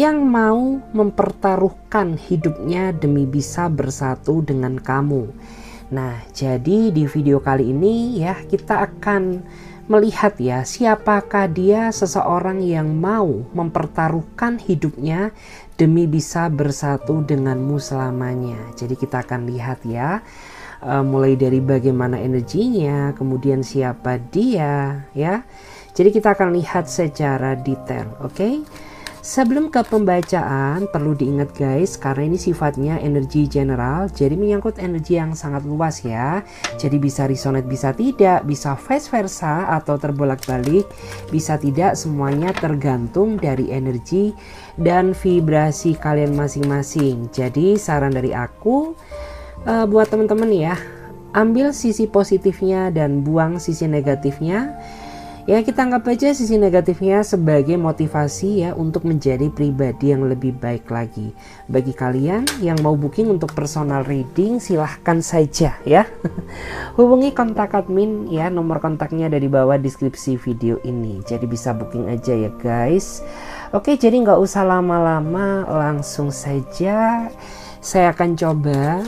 yang mau mempertaruhkan hidupnya demi bisa bersatu dengan kamu. Nah, jadi di video kali ini ya kita akan melihat ya siapakah dia, seseorang yang mau mempertaruhkan hidupnya demi bisa bersatu denganmu selamanya. Jadi kita akan lihat ya, mulai dari bagaimana energinya, kemudian siapa dia ya. Jadi kita akan lihat secara detail, oke? Sebelum ke pembacaan, perlu diingat guys, karena ini sifatnya energi general, jadi menyangkut energi yang sangat luas ya. Jadi bisa resonate, bisa tidak, bisa vice versa atau terbolak-balik, bisa tidak, semuanya tergantung dari energi dan vibrasi kalian masing-masing. Jadi saran dari aku, buat teman-teman ya, ambil sisi positifnya dan buang sisi negatifnya. Ya, kita anggap aja sisi negatifnya sebagai motivasi ya untuk menjadi pribadi yang lebih baik lagi. Bagi kalian yang mau booking untuk personal reading, silahkan saja ya. Hubungi kontak admin ya, nomor kontaknya ada di bawah deskripsi video ini. Jadi bisa booking aja ya guys. Oke, jadi nggak usah lama-lama, langsung saja saya akan coba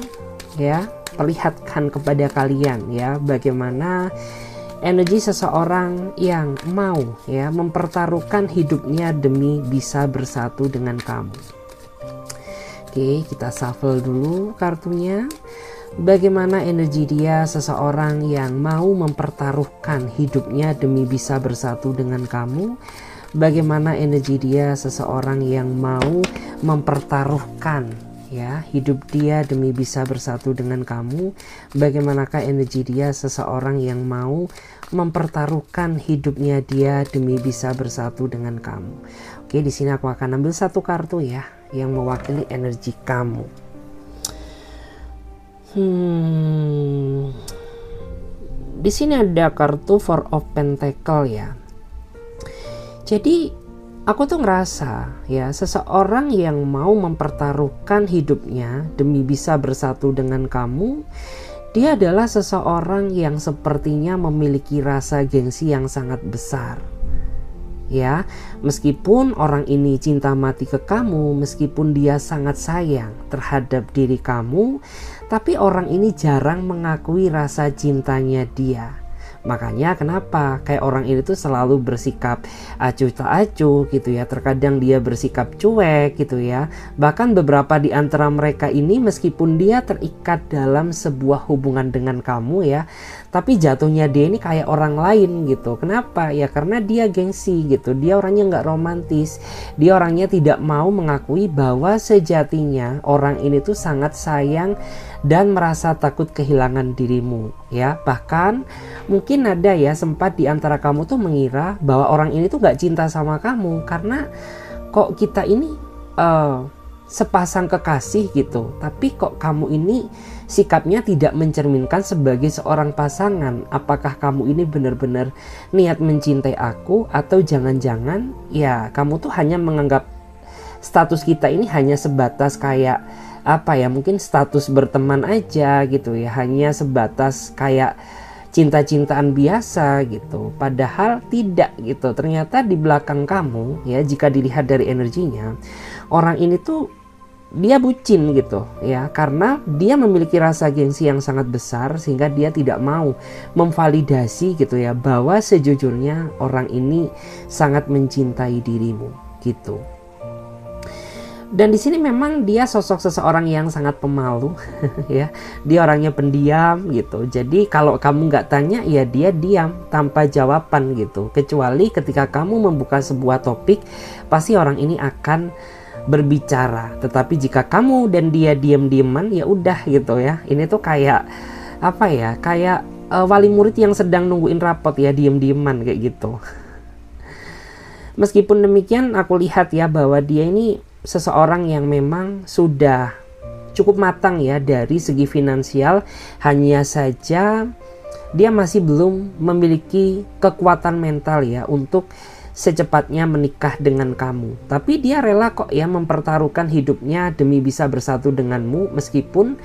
ya perlihatkan kepada kalian ya bagaimana energi seseorang yang mau ya mempertaruhkan hidupnya demi bisa bersatu dengan kamu. Oke, kita shuffle dulu kartunya. Bagaimana energi dia, seseorang yang mau mempertaruhkan hidupnya demi bisa bersatu dengan kamu. Bagaimana energi dia, seseorang yang mau mempertaruhkan ya hidup dia demi bisa bersatu dengan kamu. Bagaimanakah energi dia, seseorang yang mau mempertaruhkan hidupnya dia demi bisa bersatu dengan kamu. Oke, di sini aku akan ambil satu kartu ya yang mewakili energi kamu. Di sini ada kartu Four of Pentacle ya. Jadi aku tuh ngerasa ya seseorang yang mau mempertaruhkan hidupnya demi bisa bersatu dengan kamu, dia adalah seseorang yang sepertinya memiliki rasa gengsi yang sangat besar. Ya, meskipun orang ini cinta mati ke kamu, meskipun dia sangat sayang terhadap diri kamu, tapi orang ini jarang mengakui rasa cintanya dia. Makanya kenapa kayak orang ini tuh selalu bersikap acuh tak acuh gitu ya. Terkadang dia bersikap cuek gitu ya. Bahkan beberapa di antara mereka ini meskipun dia terikat dalam sebuah hubungan dengan kamu ya, tapi jatuhnya dia ini kayak orang lain gitu. Kenapa? Ya karena dia gengsi gitu. Dia orangnya nggak romantis. Dia orangnya tidak mau mengakui bahwa sejatinya orang ini tuh sangat sayang dan merasa takut kehilangan dirimu ya. Bahkan mungkin ada ya sempat di antara kamu tuh mengira bahwa orang ini tuh gak cinta sama kamu karena kok kita ini sepasang kekasih gitu, tapi kok kamu ini sikapnya tidak mencerminkan sebagai seorang pasangan. Apakah kamu ini benar-benar niat mencintai aku, atau jangan-jangan ya kamu tuh hanya menganggap status kita ini hanya sebatas kayak apa ya, mungkin status berteman aja gitu ya, hanya sebatas kayak cinta-cintaan biasa gitu. Padahal tidak gitu. Ternyata di belakang kamu ya, jika dilihat dari energinya, orang ini tuh dia bucin gitu ya, karena dia memiliki rasa gengsi yang sangat besar sehingga dia tidak mau memvalidasi gitu ya bahwa sejujurnya orang ini sangat mencintai dirimu gitu. Dan di sini memang dia sosok seseorang yang sangat pemalu ya. Dia orangnya pendiam gitu. Jadi kalau kamu nggak tanya ya dia diam tanpa jawaban gitu. Kecuali ketika kamu membuka sebuah topik, pasti orang ini akan berbicara. Tetapi jika kamu dan dia diam-diaman ya udah gitu ya. Ini tuh kayak apa ya? Kayak wali murid yang sedang nungguin rapot ya, diam-diaman kayak gitu. Meskipun demikian aku lihat ya bahwa dia ini seseorang yang memang sudah cukup matang ya dari segi finansial. Hanya saja dia masih belum memiliki kekuatan mental ya untuk secepatnya menikah dengan kamu. Tapi dia rela kok ya mempertaruhkan hidupnya demi bisa bersatu denganmu, meskipun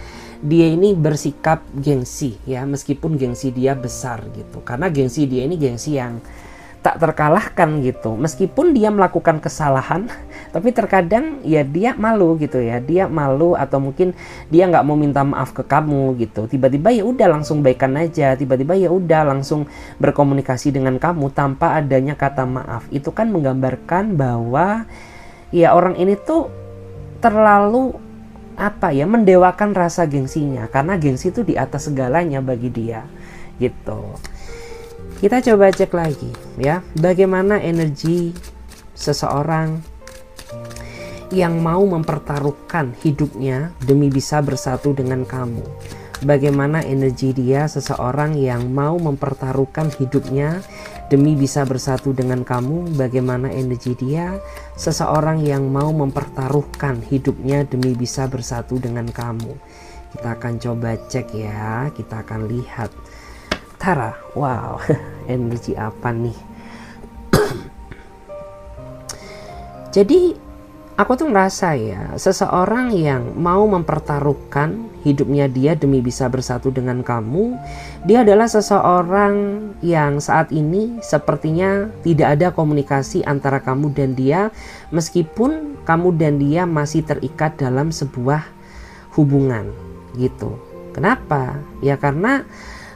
dia ini bersikap gengsi ya, meskipun gengsi dia besar gitu. Karena gengsi dia ini gengsi yang tak terkalahkan gitu. Meskipun dia melakukan kesalahan, tapi terkadang ya dia malu gitu ya. Dia malu atau mungkin dia nggak mau minta maaf ke kamu gitu. Tiba-tiba ya udah langsung baikan aja. Tiba-tiba ya udah langsung berkomunikasi dengan kamu tanpa adanya kata maaf. Itu kan menggambarkan bahwa ya orang ini tuh terlalu mendewakan rasa gengsinya, karena gengsi itu di atas segalanya bagi dia gitu. Kita coba cek lagi ya, bagaimana energi seseorang yang mau mempertaruhkan hidupnya demi bisa bersatu dengan kamu. Bagaimana energi dia, seseorang yang mau mempertaruhkan hidupnya demi bisa bersatu dengan kamu. Bagaimana energi dia, seseorang yang mau mempertaruhkan hidupnya demi bisa bersatu dengan kamu. Kita akan coba cek ya, kita akan lihat. Tara, wow, energi apa nih? Jadi aku tuh ngerasa ya, seseorang yang mau mempertaruhkan hidupnya dia demi bisa bersatu dengan kamu, dia adalah seseorang yang saat ini sepertinya tidak ada komunikasi antara kamu dan dia, meskipun kamu dan dia masih terikat dalam sebuah hubungan gitu. Kenapa? Ya karena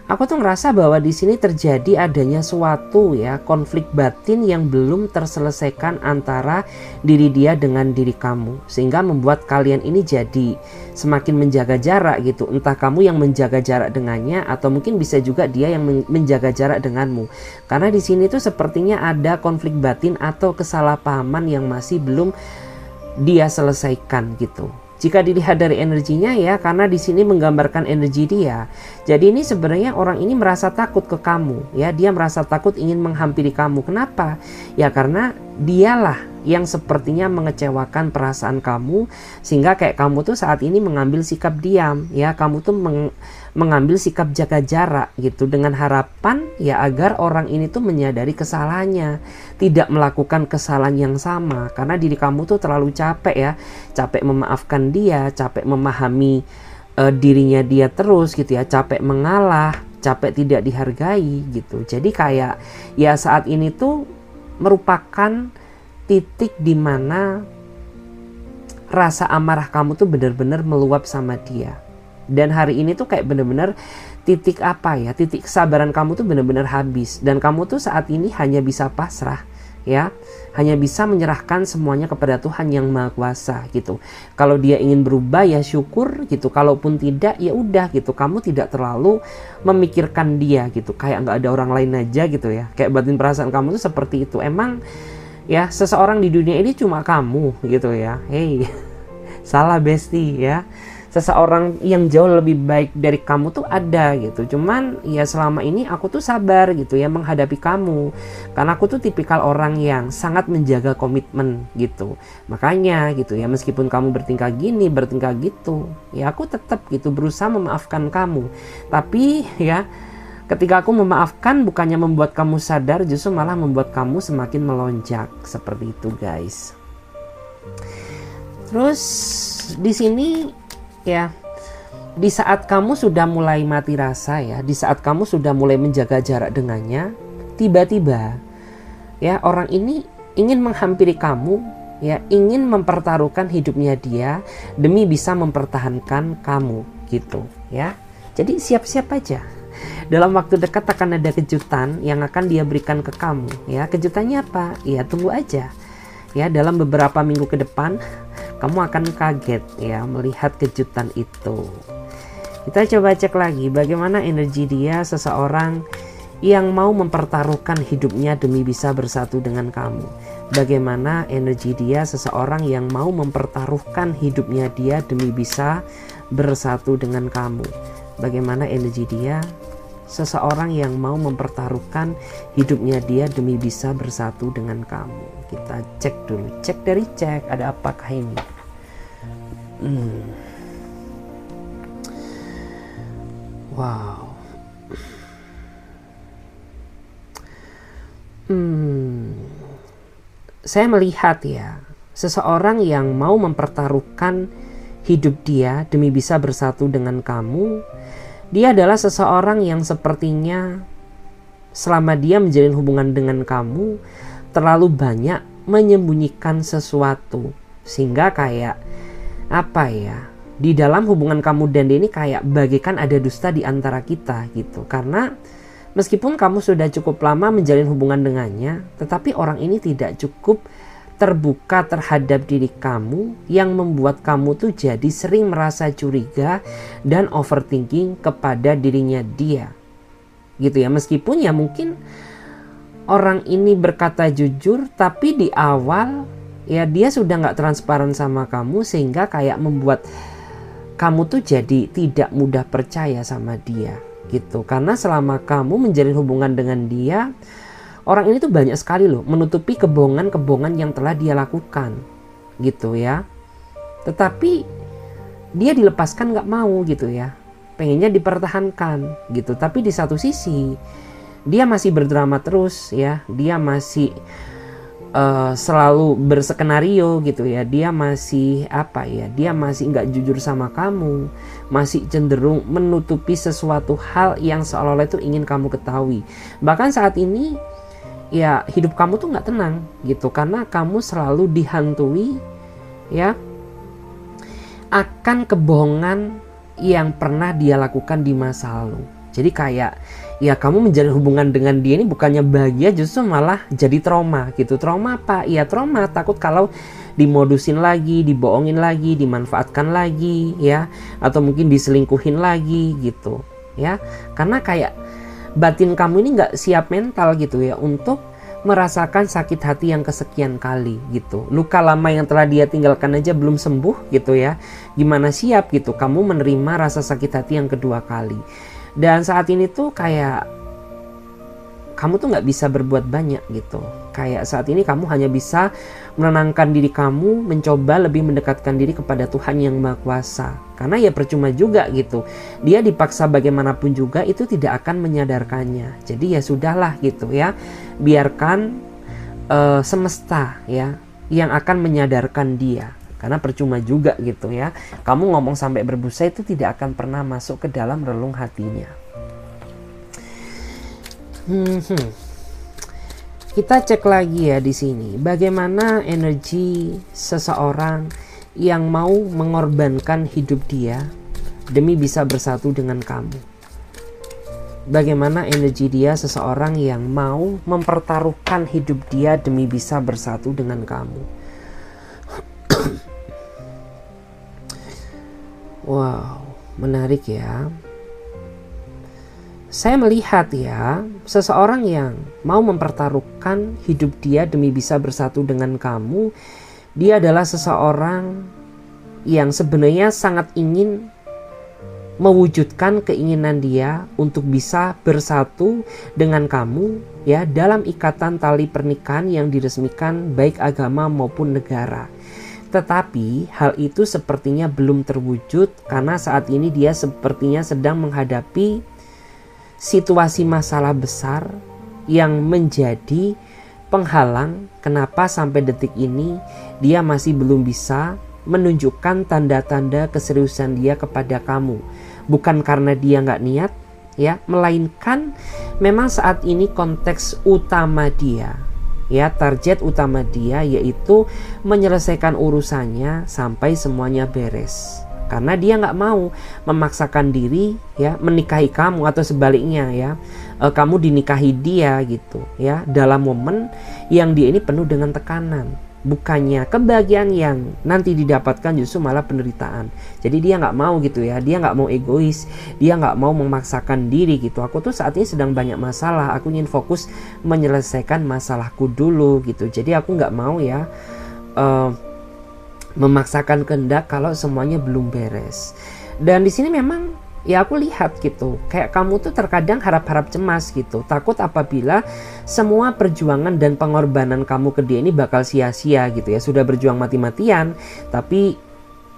aku tuh ngerasa bahwa di sini terjadi adanya suatu ya konflik batin yang belum terselesaikan antara diri dia dengan diri kamu, sehingga membuat kalian ini jadi semakin menjaga jarak gitu. Entah kamu yang menjaga jarak dengannya atau mungkin bisa juga dia yang menjaga jarak denganmu. Karena di sini tuh sepertinya ada konflik batin atau kesalahpahaman yang masih belum dia selesaikan gitu. Jika dilihat dari energinya ya, karena di sini menggambarkan energi dia. Jadi ini sebenarnya orang ini merasa takut ke kamu ya, dia merasa takut ingin menghampiri kamu. Kenapa? Ya karena dialah yang sepertinya mengecewakan perasaan kamu, sehingga kayak kamu tuh saat ini mengambil sikap diam ya, kamu tuh mengambil sikap jaga jarak gitu, dengan harapan ya agar orang ini tuh menyadari kesalahannya, tidak melakukan kesalahan yang sama, karena diri kamu tuh terlalu capek ya, capek memaafkan dia, capek memahami dirinya dia terus gitu ya, capek mengalah, capek tidak dihargai gitu. Jadi kayak ya saat ini tuh merupakan titik dimana rasa amarah kamu tuh benar-benar meluap sama dia. Dan hari ini tuh kayak benar-benar titik titik kesabaran kamu tuh benar-benar habis. Dan kamu tuh saat ini hanya bisa pasrah ya, hanya bisa menyerahkan semuanya kepada Tuhan yang Maha Kuasa gitu. Kalau dia ingin berubah ya syukur gitu, kalaupun tidak ya udah gitu, kamu tidak terlalu memikirkan dia gitu, kayak nggak ada orang lain aja gitu ya. Kayak batin perasaan kamu tuh seperti itu. Emang ya seseorang di dunia ini cuma kamu gitu ya. Hey, salah bestie ya. Seseorang yang jauh lebih baik dari kamu tuh ada gitu. Cuman ya selama ini aku tuh sabar gitu ya menghadapi kamu, karena aku tuh tipikal orang yang sangat menjaga komitmen gitu. Makanya gitu ya, meskipun kamu bertingkah gini, bertingkah gitu, ya aku tetap gitu berusaha memaafkan kamu. Tapi ya ketika aku memaafkan, bukannya membuat kamu sadar, justru malah membuat kamu semakin melonjak. Seperti itu guys. Terus di sini ya, di saat kamu sudah mulai mati rasa ya, di saat kamu sudah mulai menjaga jarak dengannya, tiba-tiba ya orang ini ingin menghampiri kamu ya, ingin mempertaruhkan hidupnya dia demi bisa mempertahankan kamu gitu ya. Jadi siap-siap aja. Dalam waktu dekat akan ada kejutan yang akan dia berikan ke kamu ya. Kejutannya apa? Ya tunggu aja. Ya, dalam beberapa minggu ke depan kamu akan kaget ya melihat kejutan itu. Kita coba cek lagi bagaimana energi dia, seseorang yang mau mempertaruhkan hidupnya demi bisa bersatu dengan kamu. Bagaimana energi dia, seseorang yang mau mempertaruhkan hidupnya dia demi bisa bersatu dengan kamu. Bagaimana energi dia, seseorang yang mau mempertaruhkan hidupnya dia demi bisa bersatu dengan kamu. Kita cek dulu, cek dari cek, ada apakah ini? Wow. Saya melihat ya, seseorang yang mau mempertaruhkan hidup dia demi bisa bersatu dengan kamu. Dia adalah seseorang yang sepertinya selama dia menjalin hubungan dengan kamu terlalu banyak menyembunyikan sesuatu, sehingga kayak apa ya, di dalam hubungan kamu dan dia ini kayak bagaikan ada dusta di antara kita gitu. Karena meskipun kamu sudah cukup lama menjalin hubungan dengannya, tetapi orang ini tidak cukup terbuka terhadap diri kamu, yang membuat kamu tuh jadi sering merasa curiga dan overthinking kepada dirinya dia gitu ya. Meskipun ya mungkin orang ini berkata jujur, tapi di awal ya dia sudah gak transparan sama kamu, sehingga kayak membuat kamu tuh jadi tidak mudah percaya sama dia gitu. Karena selama kamu menjalin hubungan dengan dia, orang ini tuh banyak sekali loh menutupi kebohongan-kebohongan yang telah dia lakukan gitu ya. Tetapi dia dilepaskan gak mau gitu ya, pengennya dipertahankan gitu. Tapi di satu sisi dia masih berdrama terus ya, dia masih selalu berskenario gitu ya. Dia masih apa ya, dia masih nggak jujur sama kamu, masih cenderung menutupi sesuatu hal yang seolah-olah itu ingin kamu ketahui. Bahkan saat ini ya hidup kamu tuh nggak tenang gitu, karena kamu selalu dihantui ya akan kebohongan yang pernah dia lakukan di masa lalu. Jadi kayak ya kamu menjalin hubungan dengan dia ini bukannya bahagia, justru malah jadi trauma gitu. Trauma apa? Ya trauma takut kalau dimodusin lagi, dibohongin lagi, dimanfaatkan lagi ya, atau mungkin diselingkuhin lagi gitu ya. Karena kayak batin kamu ini gak siap mental gitu ya untuk merasakan sakit hati yang kesekian kali gitu. Luka lama yang telah dia tinggalkan aja belum sembuh gitu ya, gimana siap gitu kamu menerima rasa sakit hati yang kedua kali. Dan saat ini tuh kayak kamu tuh gak bisa berbuat banyak gitu. Kayak saat ini kamu hanya bisa menenangkan diri kamu, mencoba lebih mendekatkan diri kepada Tuhan yang Maha Kuasa. Karena ya percuma juga gitu, dia dipaksa bagaimanapun juga itu tidak akan menyadarkannya. Jadi ya sudahlah gitu ya, biarkan semesta ya yang akan menyadarkan dia. Karena percuma juga gitu ya, kamu ngomong sampai berbusa itu tidak akan pernah masuk ke dalam relung hatinya. Kita cek lagi ya di sini, bagaimana energi seseorang yang mau mengorbankan hidup dia demi bisa bersatu dengan kamu. Bagaimana energi dia seseorang yang mau mempertaruhkan hidup dia demi bisa bersatu dengan kamu. Wow, menarik ya. Saya melihat ya, seseorang yang mau mempertaruhkan hidup dia demi bisa bersatu dengan kamu, dia adalah seseorang yang sebenarnya sangat ingin mewujudkan keinginan dia untuk bisa bersatu dengan kamu ya dalam ikatan tali pernikahan yang diresmikan baik agama maupun negara. Tetapi hal itu sepertinya belum terwujud karena saat ini dia sepertinya sedang menghadapi situasi masalah besar yang menjadi penghalang kenapa sampai detik ini dia masih belum bisa menunjukkan tanda-tanda keseriusan dia kepada kamu. Bukan karena dia nggak niat ya, melainkan memang saat ini konteks utama dia ya, target utama dia yaitu menyelesaikan urusannya sampai semuanya beres. Karena dia nggak mau memaksakan diri ya menikahi kamu, atau sebaliknya ya kamu dinikahi dia gitu ya dalam momen yang dia ini penuh dengan tekanan. Bukannya kebahagiaan yang nanti didapatkan, justru malah penderitaan. Jadi dia nggak mau gitu ya, dia nggak mau egois, dia nggak mau memaksakan diri gitu. Aku tuh saat ini sedang banyak masalah, aku ingin fokus menyelesaikan masalahku dulu gitu. Jadi aku nggak mau ya memaksakan kehendak kalau semuanya belum beres. Dan di sini memang ya aku lihat gitu, kayak kamu tuh terkadang harap-harap cemas gitu, takut apabila semua perjuangan dan pengorbanan kamu ke dia ini bakal sia-sia gitu ya. Sudah berjuang mati-matian tapi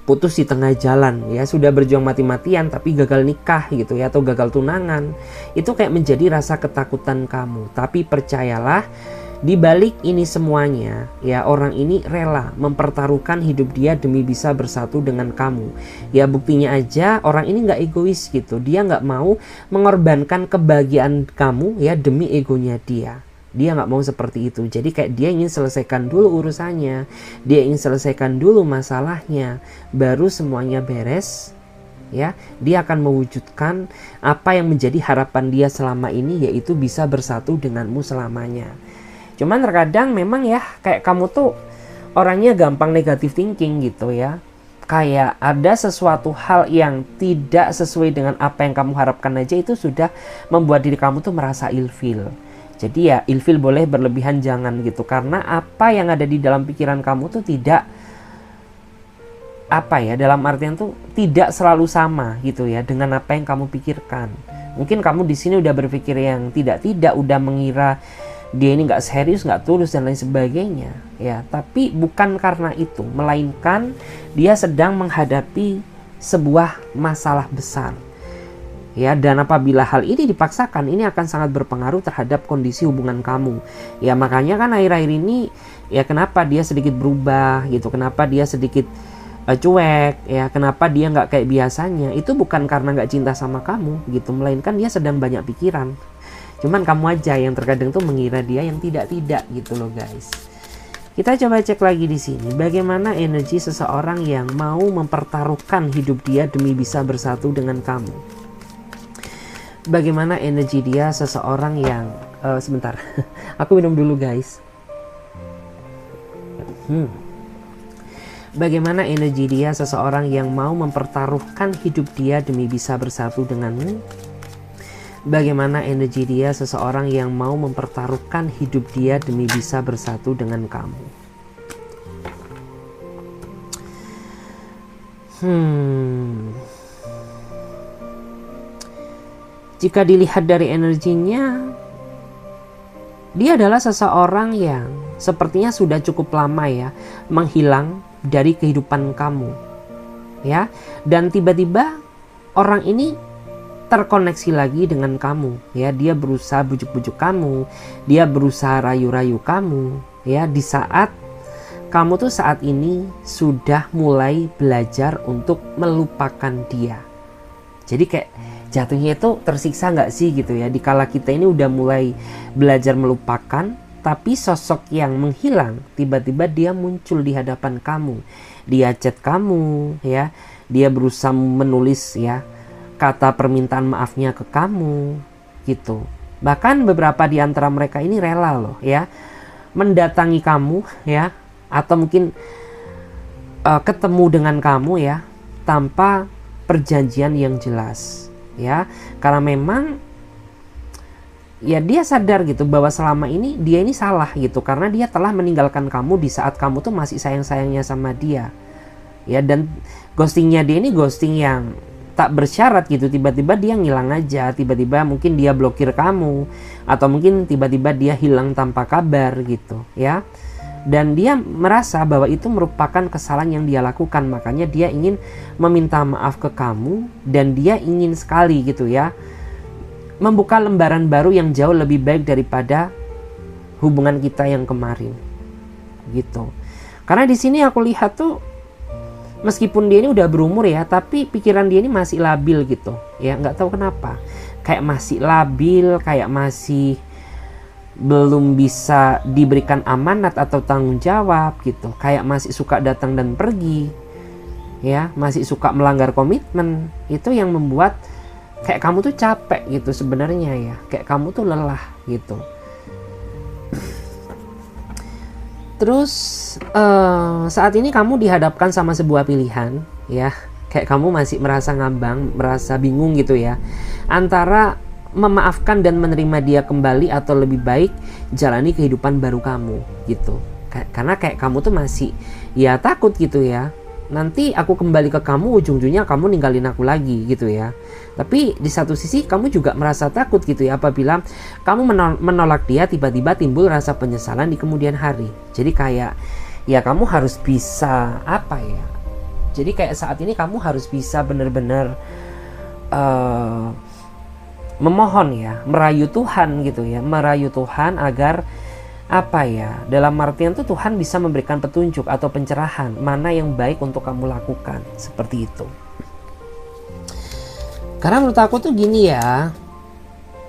putus di tengah jalan ya, sudah berjuang mati-matian tapi gagal nikah gitu ya, atau gagal tunangan. Itu kayak menjadi rasa ketakutan kamu. Tapi percayalah, Di balik ini semuanya, ya orang ini rela mempertaruhkan hidup dia demi bisa bersatu dengan kamu. Ya buktinya aja orang ini nggak egois gitu. Dia nggak mau mengorbankan kebahagiaan kamu ya demi egonya dia. Dia nggak mau seperti itu. Jadi kayak dia ingin selesaikan dulu urusannya, dia ingin selesaikan dulu masalahnya, baru semuanya beres. Ya, dia akan mewujudkan apa yang menjadi harapan dia selama ini, yaitu bisa bersatu denganmu selamanya. Cuman terkadang memang ya kayak kamu tuh orangnya gampang negatif thinking gitu ya. Kayak ada sesuatu hal yang tidak sesuai dengan apa yang kamu harapkan aja itu sudah membuat diri kamu tuh merasa ilfil. Jadi ya ilfil boleh, berlebihan jangan gitu. Karena apa yang ada di dalam pikiran kamu tuh tidak dalam artian tuh tidak selalu sama gitu ya dengan apa yang kamu pikirkan. Mungkin kamu di sini udah berpikir yang tidak udah mengira dia ini nggak serius, nggak tulus dan lain sebagainya ya. Tapi bukan karena itu, melainkan dia sedang menghadapi sebuah masalah besar ya. Dan apabila hal ini dipaksakan, ini akan sangat berpengaruh terhadap kondisi hubungan kamu ya. Makanya kan akhir-akhir ini ya kenapa dia sedikit berubah gitu, kenapa dia sedikit cuek ya, kenapa dia nggak kayak biasanya. Itu bukan karena nggak cinta sama kamu gitu, melainkan dia sedang banyak pikiran. Cuman kamu aja yang terkadang tuh mengira dia yang tidak gitu loh guys. Kita coba cek lagi di sini, bagaimana energi seseorang yang mau mempertaruhkan hidup dia demi bisa bersatu dengan kamu. Bagaimana energi dia seseorang yang sebentar, aku minum dulu guys. Bagaimana energi dia seseorang yang mau mempertaruhkan hidup dia demi bisa bersatu denganmu. Bagaimana energi dia seseorang yang mau mempertaruhkan hidup dia demi bisa bersatu dengan kamu. Jika dilihat dari energinya, dia adalah seseorang yang sepertinya sudah cukup lama ya menghilang dari kehidupan kamu ya. Dan tiba-tiba orang ini terkoneksi lagi dengan kamu ya. Dia berusaha bujuk-bujuk kamu, dia berusaha rayu-rayu kamu ya, di saat kamu tuh saat ini sudah mulai belajar untuk melupakan dia. Jadi kayak jatuhnya itu tersiksa nggak sih gitu ya, dikala kita ini udah mulai belajar melupakan, tapi sosok yang menghilang tiba-tiba dia muncul di hadapan kamu. Dia chat kamu ya, dia berusaha menulis ya kata permintaan maafnya ke kamu gitu. Bahkan beberapa di antara mereka ini rela loh ya mendatangi kamu ya, atau mungkin ketemu dengan kamu ya tanpa perjanjian yang jelas ya. Karena memang ya dia sadar gitu bahwa selama ini dia ini salah gitu, karena dia telah meninggalkan kamu di saat kamu tuh masih sayang-sayangnya sama dia ya. Dan ghostingnya dia ini ghosting yang tak bersyarat gitu, tiba-tiba dia ngilang aja, tiba-tiba mungkin dia blokir kamu, atau mungkin tiba-tiba dia hilang tanpa kabar gitu ya. Dan dia merasa bahwa itu merupakan kesalahan yang dia lakukan, makanya dia ingin meminta maaf ke kamu, dan dia ingin sekali gitu ya membuka lembaran baru yang jauh lebih baik daripada hubungan kita yang kemarin gitu. Karena di sini aku lihat tuh meskipun dia ini udah berumur ya, tapi pikiran dia ini masih labil gitu ya, nggak tahu kenapa, kayak masih labil, kayak masih belum bisa diberikan amanat atau tanggung jawab gitu, kayak masih suka datang dan pergi ya, masih suka melanggar komitmen. Itu yang membuat kayak kamu tuh capek gitu sebenarnya ya, kayak kamu tuh lelah gitu. Terus saat ini kamu dihadapkan sama sebuah pilihan ya, kayak kamu masih merasa ngambang, merasa bingung gitu ya, antara memaafkan dan menerima dia kembali, atau lebih baik jalani kehidupan baru kamu gitu. Karena kayak kamu tuh masih ya takut gitu ya, nanti aku kembali ke kamu ujung-ujungnya kamu ninggalin aku lagi gitu ya. Tapi di satu sisi kamu juga merasa takut gitu ya, apabila kamu menolak dia, tiba-tiba timbul rasa penyesalan di kemudian hari. Jadi kayak ya kamu harus bisa apa ya, jadi kayak saat ini kamu harus bisa benar-benar memohon ya, merayu Tuhan gitu ya, merayu Tuhan agar apa ya, dalam artian tuh Tuhan bisa memberikan petunjuk atau pencerahan mana yang baik untuk kamu lakukan, seperti itu. Karena menurut aku tuh gini ya,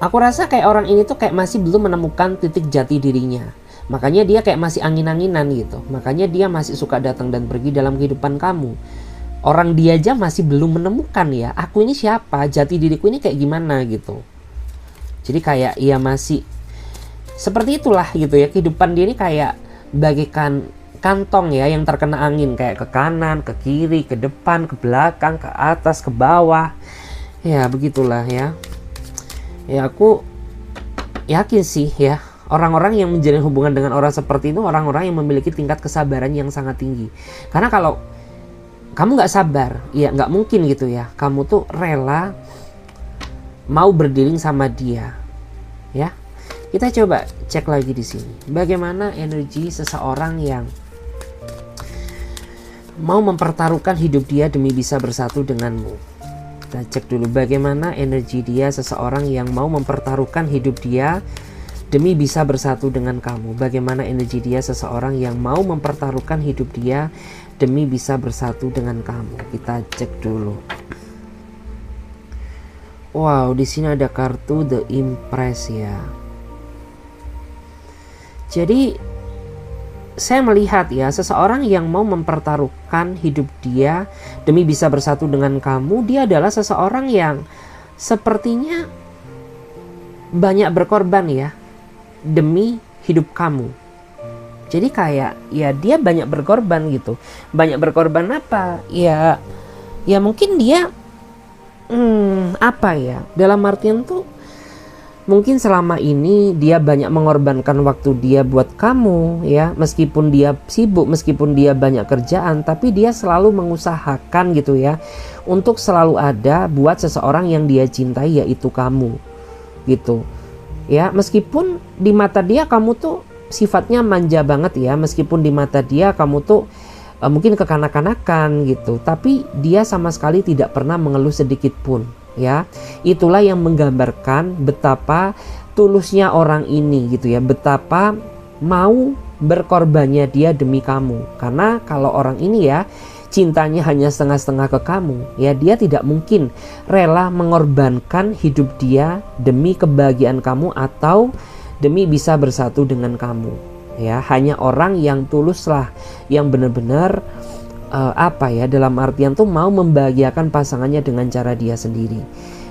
aku rasa kayak orang ini tuh kayak masih belum menemukan titik jati dirinya. Makanya dia kayak masih angin-anginan gitu. Makanya dia masih suka datang dan pergi dalam kehidupan kamu. Orang dia aja masih belum menemukan ya, aku ini siapa, jati diriku ini kayak gimana gitu. Jadi kayak ia masih seperti itulah gitu ya, kehidupan dia ini kayak bagaikan kantong ya yang terkena angin, kayak ke kanan, ke kiri, ke depan, ke belakang, ke atas, ke bawah. Ya begitulah ya. Ya aku yakin sih ya, orang-orang yang menjalin hubungan dengan orang seperti itu orang-orang yang memiliki tingkat kesabaran yang sangat tinggi. Karena kalau kamu nggak sabar, ya nggak mungkin gitu ya, kamu tuh rela mau berdiri sama dia, ya. Kita coba cek lagi di sini. Bagaimana energi seseorang yang mau mempertaruhkan hidup dia demi bisa bersatu denganmu. Kita cek dulu bagaimana energi dia, seseorang yang mau mempertaruhkan hidup dia demi bisa bersatu dengan kamu. Bagaimana energi dia, seseorang yang mau mempertaruhkan hidup dia demi bisa bersatu dengan kamu. Kita cek dulu. Wow, di sini ada kartu The Empress ya. Jadi saya melihat ya, seseorang yang mau mempertaruhkan hidup dia demi bisa bersatu dengan kamu, dia adalah seseorang yang sepertinya banyak berkorban ya demi hidup kamu. Jadi kayak ya dia banyak berkorban gitu. Banyak berkorban apa? Ya mungkin dia apa ya? Dalam artian tuh mungkin selama ini dia banyak mengorbankan waktu dia buat kamu ya, meskipun dia sibuk, meskipun dia banyak kerjaan, tapi dia selalu mengusahakan gitu ya untuk selalu ada buat seseorang yang dia cintai, yaitu kamu gitu ya. Meskipun di mata dia kamu tuh sifatnya manja banget ya, meskipun di mata dia kamu tuh mungkin kekanak-kanakan gitu, tapi dia sama sekali tidak pernah mengeluh sedikit pun. Ya, itulah yang menggambarkan betapa tulusnya orang ini gitu ya, betapa mau berkorbannya dia demi kamu. Karena kalau orang ini ya cintanya hanya setengah-setengah ke kamu, ya dia tidak mungkin rela mengorbankan hidup dia demi kebahagiaan kamu atau demi bisa bersatu dengan kamu. Ya, hanya orang yang tulus lah yang benar-benar dalam artian tuh mau membahagiakan pasangannya dengan cara dia sendiri.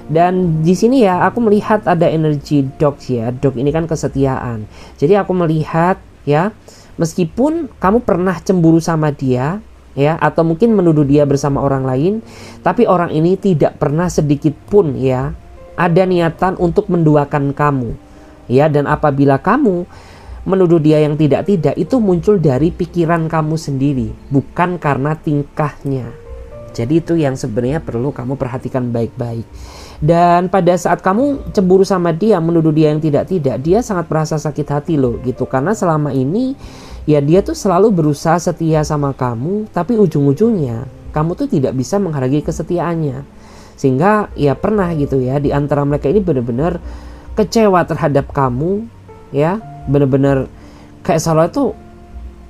Dan di sini ya aku melihat ada energi dog ya. Dog ini kan kesetiaan. Jadi aku melihat ya, meskipun kamu pernah cemburu sama dia ya, atau mungkin menuduh dia bersama orang lain, tapi orang ini tidak pernah sedikit pun ya ada niatan untuk menduakan kamu. Ya, dan apabila kamu menuduh dia yang tidak-tidak, itu muncul dari pikiran kamu sendiri, bukan karena tingkahnya. Jadi itu yang sebenarnya perlu kamu perhatikan baik-baik. Dan pada saat kamu cemburu sama dia, menuduh dia yang tidak-tidak, dia sangat merasa sakit hati loh gitu. Karena selama ini ya dia tuh selalu berusaha setia sama kamu, tapi ujung-ujungnya kamu tuh tidak bisa menghargai kesetiaannya. Sehingga ya pernah gitu ya, di antara mereka ini benar-benar kecewa terhadap kamu ya, bener-bener kayak salah tuh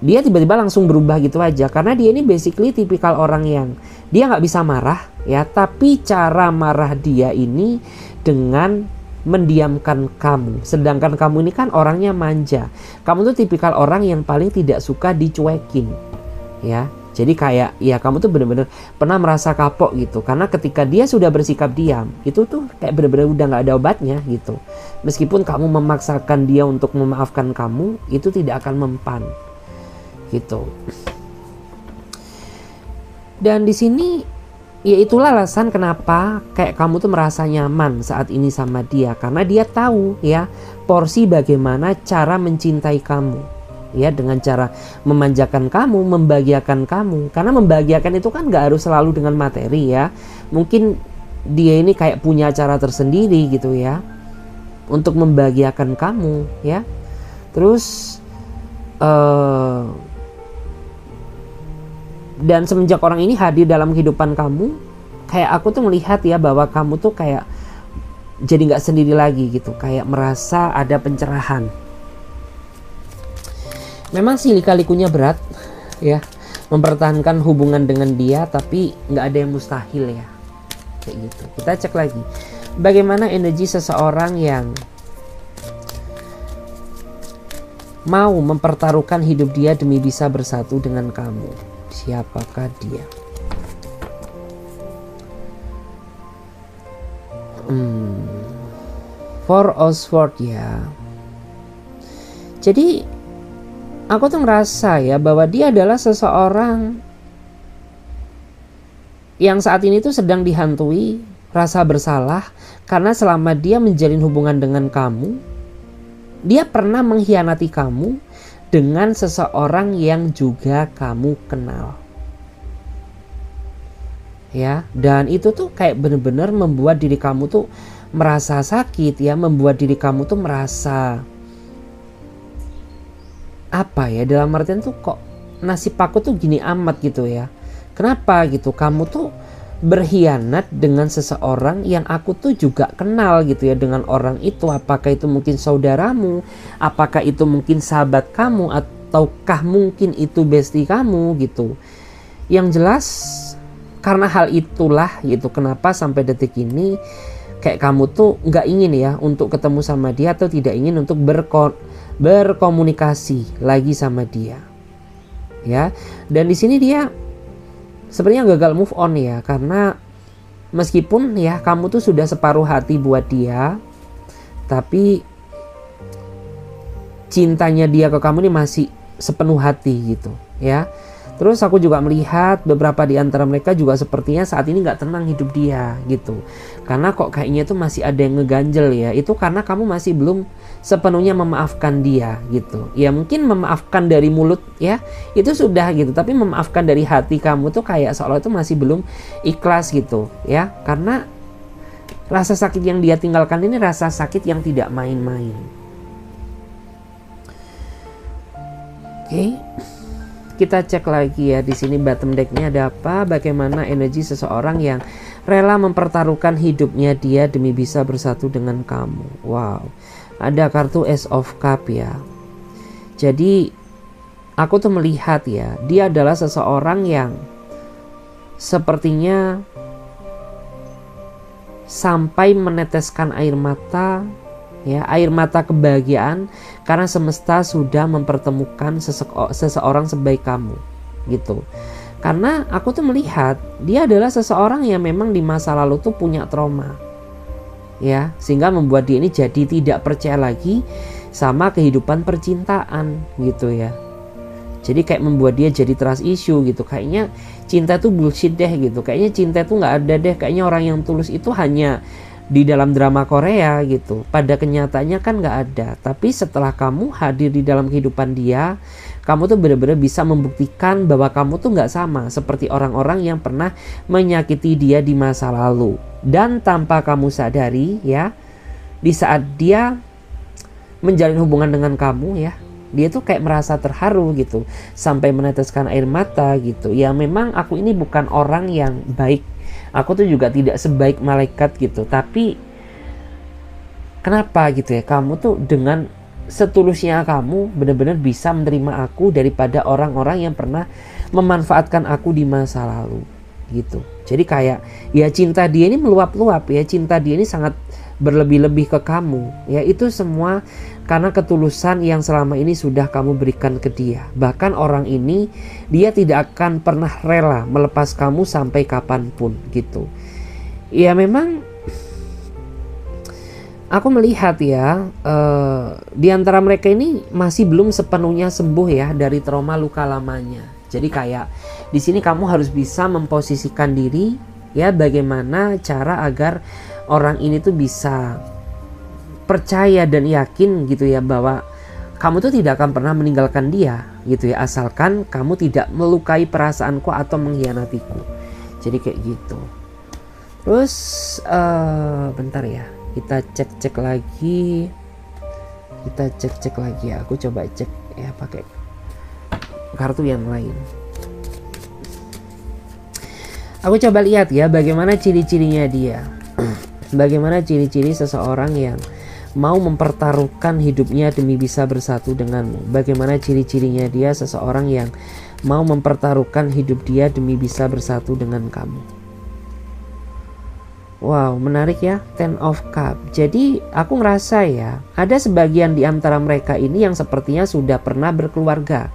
dia tiba-tiba langsung berubah gitu aja. Karena dia ini basically tipikal orang yang dia nggak bisa marah ya, tapi cara marah dia ini dengan mendiamkan kamu. Sedangkan kamu ini kan orangnya manja. Kamu tuh tipikal orang yang paling tidak suka dicuekin ya. Jadi kayak ya kamu tuh bener-bener pernah merasa kapok gitu. Karena ketika dia sudah bersikap diam, itu tuh kayak bener-bener udah gak ada obatnya gitu. Meskipun kamu memaksakan dia untuk memaafkan kamu, itu tidak akan mempan gitu. Dan di sini ya itulah alasan kenapa kayak kamu tuh merasa nyaman saat ini sama dia. Karena dia tahu ya porsi bagaimana cara mencintai kamu. Ya, dengan cara memanjakan kamu, membahagiakan kamu. Karena membahagiakan itu kan gak harus selalu dengan materi ya. Mungkin dia ini kayak punya cara tersendiri gitu ya untuk membahagiakan kamu ya. Terus dan semenjak orang ini hadir dalam kehidupan kamu, kayak aku tuh melihat ya bahwa kamu tuh kayak jadi gak sendiri lagi gitu. Kayak merasa ada pencerahan. memang sih lika-likunya berat ya, mempertahankan hubungan dengan dia, tapi nggak ada yang mustahil ya, kayak gitu. Kita cek lagi bagaimana energi seseorang yang mau mempertaruhkan hidup dia demi bisa bersatu dengan kamu. Siapakah dia? Four of Swords ya. Jadi aku tuh ngerasa ya bahwa dia adalah seseorang yang saat ini tuh sedang dihantui rasa bersalah karena selama dia menjalin hubungan dengan kamu, dia pernah mengkhianati kamu dengan seseorang yang juga kamu kenal. Ya, dan itu tuh kayak bener-bener membuat diri kamu tuh merasa sakit ya, membuat diri kamu tuh merasa apa ya, dalam artian tuh kok nasib aku tuh gini amat gitu ya. Kenapa gitu? Kamu tuh berkhianat dengan seseorang yang aku tuh juga kenal gitu ya, dengan orang itu. Apakah itu mungkin saudaramu? Apakah itu mungkin sahabat kamu? Ataukah mungkin itu bestie kamu gitu? Yang jelas karena hal itulah gitu, kenapa sampai detik ini kayak kamu tuh nggak ingin ya untuk ketemu sama dia, atau tidak ingin untuk berkomunikasi lagi sama dia ya. Dan di sini dia sebenarnya gagal move on ya, karena meskipun ya kamu tuh sudah separuh hati buat dia, tapi cintanya dia ke kamu ini masih sepenuh hati gitu ya. Terus aku juga melihat beberapa di antara mereka juga sepertinya saat ini nggak tenang hidup dia gitu. Karena kok kayaknya tuh masih ada yang ngeganjel ya. Itu karena kamu masih belum sepenuhnya memaafkan dia gitu. Ya mungkin memaafkan dari mulut ya, itu sudah gitu. Tapi memaafkan dari hati kamu tuh kayak seolah itu masih belum ikhlas gitu ya. Karena rasa sakit yang dia tinggalkan ini rasa sakit yang tidak main-main. Oke. Kita cek lagi ya, di sini bottom decknya ada apa? Bagaimana energi seseorang yang rela mempertaruhkan hidupnya dia demi bisa bersatu dengan kamu. Wow, ada kartu Ace of Cup ya. Jadi aku tuh melihat ya, dia adalah seseorang yang sepertinya sampai meneteskan air mata ya, air mata kebahagiaan karena semesta sudah mempertemukan seseorang sebaik kamu gitu. Karena aku tuh melihat dia adalah seseorang yang memang di masa lalu tuh punya trauma ya, sehingga membuat dia ini jadi tidak percaya lagi sama kehidupan percintaan gitu ya. Jadi kayak membuat dia jadi trust issue gitu. Kayaknya cinta tuh bullshit deh gitu. Kayaknya cinta tuh nggak ada deh. Kayaknya orang yang tulus itu hanya di dalam drama Korea gitu. Pada kenyataannya kan nggak ada. Tapi setelah kamu hadir di dalam kehidupan dia, kamu tuh benar-benar bisa membuktikan bahwa kamu tuh nggak sama seperti orang-orang yang pernah menyakiti dia di masa lalu. Dan tanpa kamu sadari ya, di saat dia menjalin hubungan dengan kamu ya, dia tuh kayak merasa terharu gitu, sampai meneteskan air mata gitu. Ya memang aku ini bukan orang yang baik, aku tuh juga tidak sebaik malaikat gitu, tapi kenapa gitu ya, kamu tuh dengan setulusnya kamu benar-benar bisa menerima aku daripada orang-orang yang pernah memanfaatkan aku di masa lalu gitu. Jadi kayak ya cinta dia ini meluap-luap ya, cinta dia ini sangat berlebih-lebih ke kamu ya. Itu semua karena ketulusan yang selama ini sudah kamu berikan ke dia. Bahkan orang ini dia tidak akan pernah rela melepas kamu sampai kapanpun gitu. Ya memang aku melihat ya, di antara mereka ini masih belum sepenuhnya sembuh ya dari trauma luka lamanya. Jadi kayak di sini kamu harus bisa memposisikan diri ya, bagaimana cara agar orang ini tuh bisa percaya dan yakin gitu ya bahwa kamu tuh tidak akan pernah meninggalkan dia gitu ya, asalkan kamu tidak melukai perasaanku atau mengkhianatiku. Jadi kayak gitu. Terus bentar ya, kita cek lagi. Kita cek lagi ya. Aku coba cek ya pakai kartu yang lain. Aku coba lihat ya bagaimana ciri-cirinya dia. Bagaimana ciri-ciri seseorang yang mau mempertaruhkan hidupnya demi bisa bersatu denganmu. Bagaimana ciri-cirinya dia seseorang yang mau mempertaruhkan hidup dia demi bisa bersatu dengan kamu. Wow, menarik ya, Ten of Cup. Jadi aku ngerasa ya, ada sebagian di antara mereka ini yang sepertinya sudah pernah berkeluarga,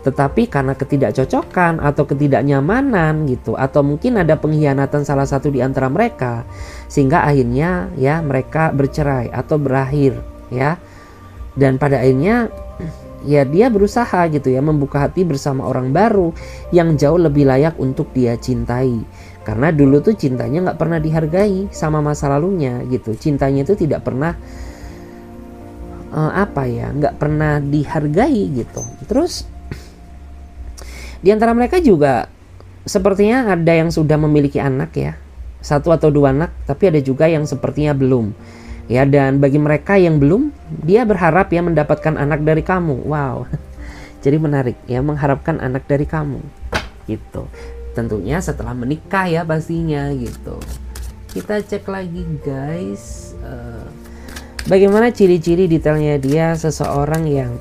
tetapi karena ketidakcocokan atau ketidaknyamanan gitu, atau mungkin ada pengkhianatan salah satu di antara mereka, sehingga akhirnya ya mereka bercerai atau berakhir ya. Dan pada akhirnya ya dia berusaha gitu ya membuka hati bersama orang baru yang jauh lebih layak untuk dia cintai. Karena dulu tuh cintanya nggak pernah dihargai sama masa lalunya gitu. Cintanya itu tidak pernah nggak pernah dihargai gitu. Terus di antara mereka juga sepertinya ada yang sudah memiliki anak ya, 1 atau 2 anak, tapi ada juga yang sepertinya belum. Ya, dan bagi mereka yang belum, dia berharap ya mendapatkan anak dari kamu. Wow. Jadi menarik ya, mengharapkan anak dari kamu gitu. Tentunya setelah menikah ya pastinya gitu. Kita cek lagi guys, bagaimana ciri-ciri detailnya dia seseorang yang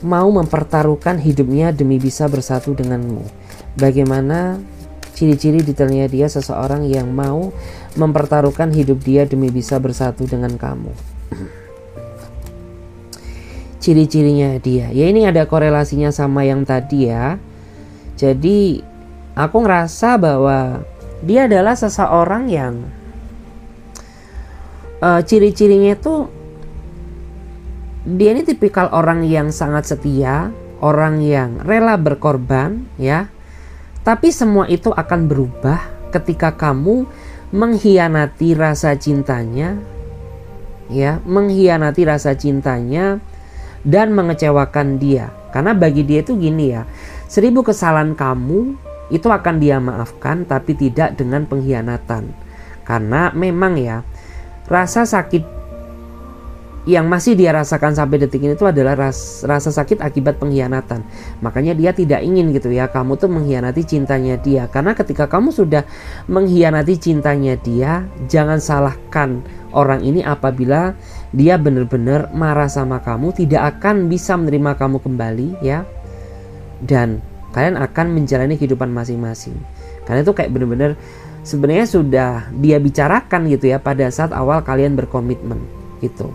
mau mempertaruhkan hidupnya demi bisa bersatu denganmu. Bagaimana ciri-ciri detailnya dia seseorang yang mau mempertaruhkan hidup dia demi bisa bersatu dengan kamu. Ciri-cirinya dia, ya ini ada korelasinya sama yang tadi ya. Jadi aku ngerasa bahwa dia adalah seseorang yang ciri-cirinya itu dia ini tipikal orang yang sangat setia, orang yang rela berkorban ya. Tapi semua itu akan berubah ketika kamu mengkhianati rasa cintanya ya, mengkhianati rasa cintanya dan mengecewakan dia. Karena bagi dia itu gini ya, 1000 kesalahan kamu itu akan dia maafkan, tapi tidak dengan pengkhianatan. Karena memang ya, rasa sakit yang masih dia rasakan sampai detik ini itu adalah rasa sakit akibat pengkhianatan. Makanya dia tidak ingin gitu ya, kamu tuh mengkhianati cintanya dia. Karena ketika kamu sudah mengkhianati cintanya dia, jangan salahkan orang ini apabila dia benar-benar marah sama kamu, tidak akan bisa menerima kamu kembali ya. Dan kalian akan menjalani kehidupan masing-masing. Karena itu kayak benar-benar sebenarnya sudah dia bicarakan gitu ya pada saat awal kalian berkomitmen gitu.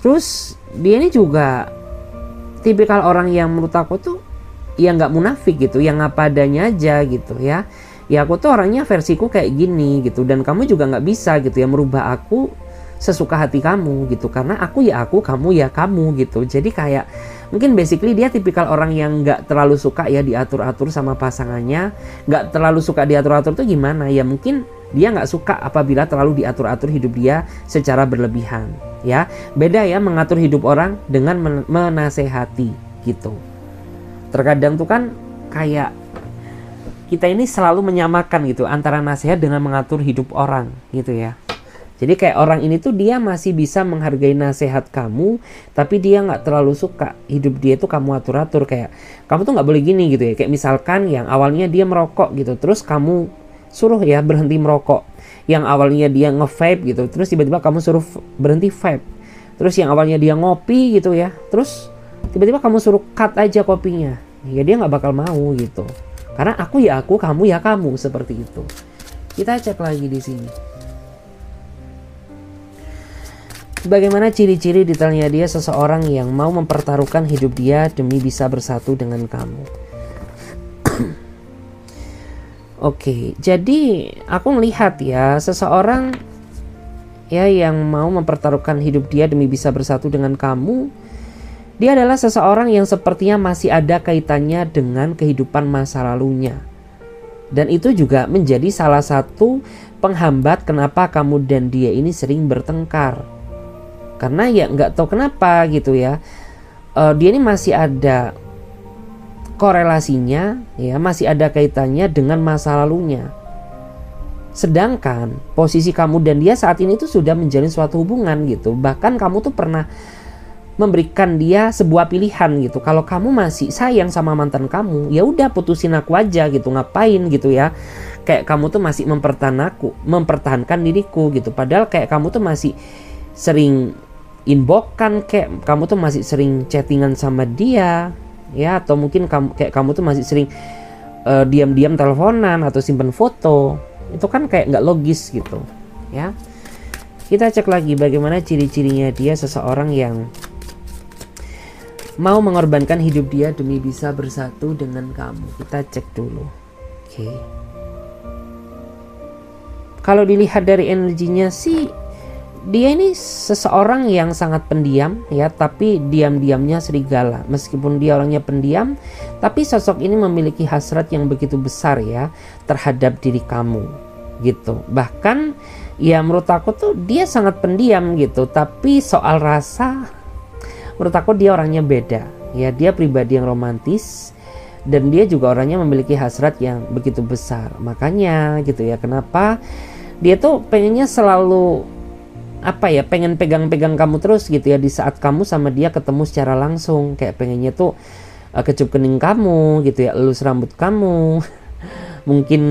Terus dia ini juga tipikal orang yang menurut aku tuh ya nggak munafik gitu, yang apa adanya aja gitu ya. Ya aku tuh orangnya versiku kayak gini gitu, dan kamu juga nggak bisa gitu ya merubah aku sesuka hati kamu gitu, karena aku ya aku, kamu ya kamu gitu. Jadi kayak mungkin basically dia tipikal orang yang nggak terlalu suka ya diatur-atur sama pasangannya. Nggak terlalu suka diatur-atur tuh gimana ya, mungkin dia nggak suka apabila terlalu diatur-atur hidup dia secara berlebihan ya. Beda ya mengatur hidup orang dengan menasehati gitu. Terkadang tuh kan kayak kita ini selalu menyamakan gitu antara nasihat dengan mengatur hidup orang gitu ya. Jadi kayak orang ini tuh dia masih bisa menghargai nasihat kamu, tapi dia nggak terlalu suka hidup dia tuh kamu atur-atur. Kayak kamu tuh nggak boleh gini gitu ya. Kayak misalkan yang awalnya dia merokok gitu, terus kamu suruh ya berhenti merokok. Yang awalnya dia nge-vape gitu, terus tiba-tiba kamu suruh berhenti vape. Terus yang awalnya dia ngopi gitu ya, terus tiba-tiba kamu suruh cut aja kopinya. Ya dia nggak bakal mau gitu. Karena aku ya aku, kamu ya kamu, seperti itu. Kita cek lagi di sini. Bagaimana ciri-ciri detailnya dia seseorang yang mau mempertaruhkan hidup dia demi bisa bersatu dengan kamu. Oke, jadi aku melihat ya seseorang ya yang mau mempertaruhkan hidup dia demi bisa bersatu dengan kamu. Dia adalah seseorang yang sepertinya masih ada kaitannya dengan kehidupan masa lalunya. Dan itu juga menjadi salah satu penghambat kenapa kamu dan dia ini sering bertengkar. Karena ya nggak tahu kenapa gitu ya, dia ini masih ada korelasinya ya, masih ada kaitannya dengan masa lalunya. Sedangkan posisi kamu dan dia saat ini tuh sudah menjalin suatu hubungan gitu. Bahkan kamu tuh pernah memberikan dia sebuah pilihan gitu. Kalau kamu masih sayang sama mantan kamu, ya udah putusin aku aja gitu. Ngapain gitu ya? Kayak kamu tuh masih mempertahankan diriku gitu. Padahal kayak kamu tuh masih sering inboxkan, kayak kamu tuh masih sering chattingan sama dia, ya, atau mungkin kamu tuh masih sering diam-diam teleponan atau simpen foto. Itu kan kayak nggak logis gitu, ya. Kita cek lagi bagaimana ciri-cirinya dia seseorang yang mau mengorbankan hidup dia demi bisa bersatu dengan kamu. Kita cek dulu. Oke. Kalau dilihat dari energinya sih, dia ini seseorang yang sangat pendiam ya, tapi diam-diamnya serigala. Meskipun dia orangnya pendiam, tapi sosok ini memiliki hasrat yang begitu besar ya terhadap diri kamu gitu. Bahkan ya menurut aku tuh dia sangat pendiam gitu, tapi soal rasa menurut aku dia orangnya beda ya. Dia pribadi yang romantis dan dia juga orangnya memiliki hasrat yang begitu besar. Makanya gitu ya, kenapa dia tuh pengennya selalu pengen pegang-pegang kamu terus gitu ya, di saat kamu sama dia ketemu secara langsung. Kayak pengennya tuh kecup kening kamu gitu ya, elus rambut kamu mungkin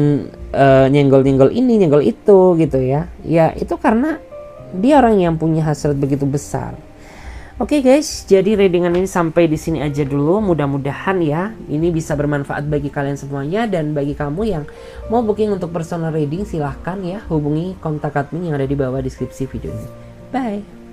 nyenggol-nyenggol ini, nyenggol itu gitu ya. Ya itu karena dia orang yang punya hasrat begitu besar. Oke guys, jadi readingan ini sampai di sini aja dulu. Mudah-mudahan ya ini bisa bermanfaat bagi kalian semuanya. Dan bagi kamu yang mau booking untuk personal reading, silahkan ya hubungi kontak admin yang ada di bawah deskripsi video ini. Bye.